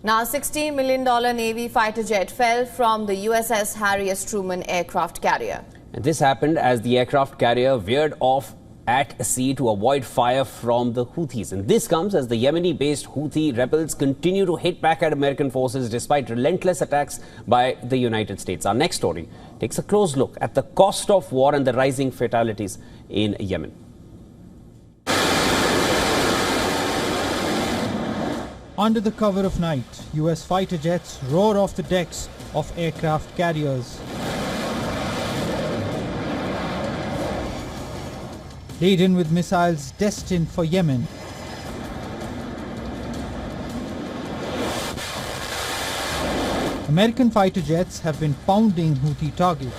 Now, $60 million Navy fighter jet fell from the USS Harry S. Truman aircraft carrier. And this happened as the aircraft carrier veered off at sea to avoid fire from the Houthis. And this comes as the Yemeni-based Houthi rebels continue to hit back at American forces despite relentless attacks by the United States. Our next story takes a close look at the cost of war and the rising fatalities in Yemen. Under the cover of night, US fighter jets roar off the decks of aircraft carriers. Laden with missiles destined for Yemen. American fighter jets have been pounding Houthi targets.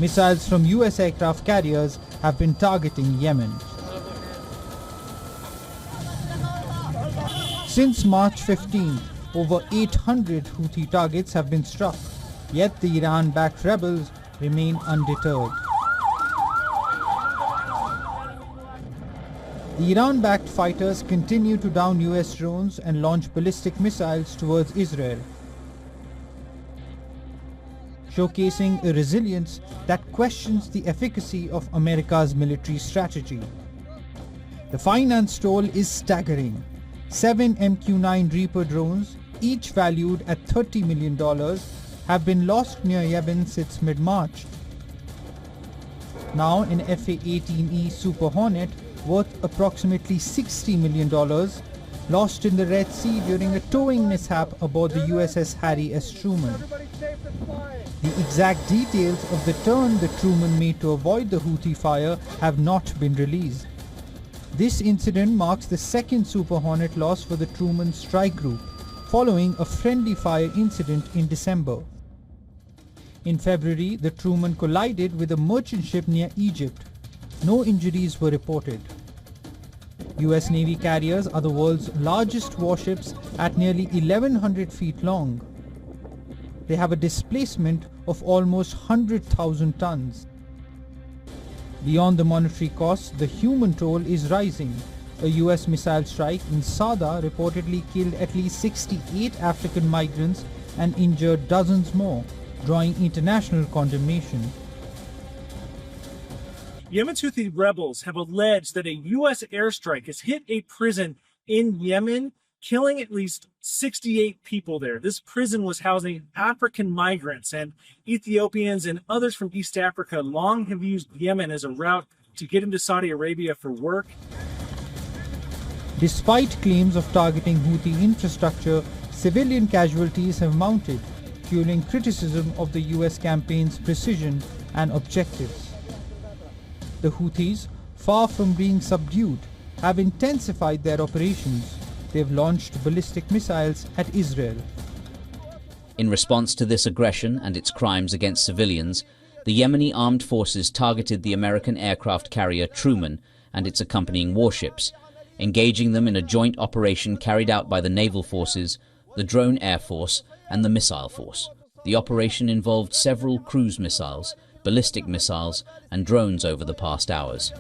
Missiles from US aircraft carriers have been targeting Yemen. Since March 15th, over 800 Houthi targets have been struck, yet the Iran-backed rebels remain undeterred. The Iran-backed fighters continue to down US drones and launch ballistic missiles towards Israel, showcasing a resilience that questions the efficacy of America's military strategy. The finance toll is staggering. 7 MQ-9 Reaper drones, each valued at $30 million, have been lost near Yemen since mid-March. Now an Fa-18E Super Hornet worth approximately $60 million lost in the Red Sea during a towing mishap aboard the USS Harry S. Truman. The exact details of the turn the Truman made to avoid the Houthi fire have not been released. This incident marks the second Super Hornet loss for the Truman strike group, following a friendly fire incident in December. In February, the Truman collided with a merchant ship near Egypt. No injuries were reported. US Navy carriers are the world's largest warships at nearly 1,100 feet long. They have a displacement of almost 100,000 tons. Beyond the monetary costs, the human toll is rising. A US missile strike in Sada reportedly killed at least 68 African migrants and injured dozens more, drawing international condemnation. Yemen's Houthi rebels have alleged that a U.S. airstrike has hit a prison in Yemen, killing at least 68 people there. This prison was housing African migrants, and Ethiopians and others from East Africa long have used Yemen as a route to get into Saudi Arabia for work. Despite claims of targeting Houthi infrastructure, civilian casualties have mounted, fueling criticism of the US campaign's precision and objectives. The Houthis, far from being subdued, have intensified their operations. They've launched ballistic missiles at Israel. In response to this aggression and its crimes against civilians, the Yemeni armed forces targeted the American aircraft carrier Truman and its accompanying warships, engaging them in a joint operation carried out by the naval forces, the drone air force, and the missile force. The operation involved several cruise missiles, ballistic missiles, and drones over the past hours.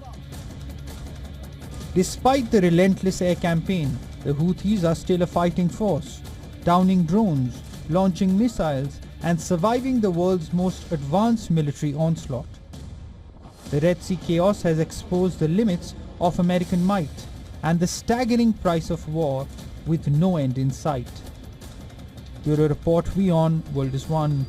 Despite the relentless air campaign, the Houthis are still a fighting force, downing drones, launching missiles, and surviving the world's most advanced military onslaught. The Red Sea chaos has exposed the limits of American might and the staggering price of war with no end in sight. Bureau Report, WION, World is One.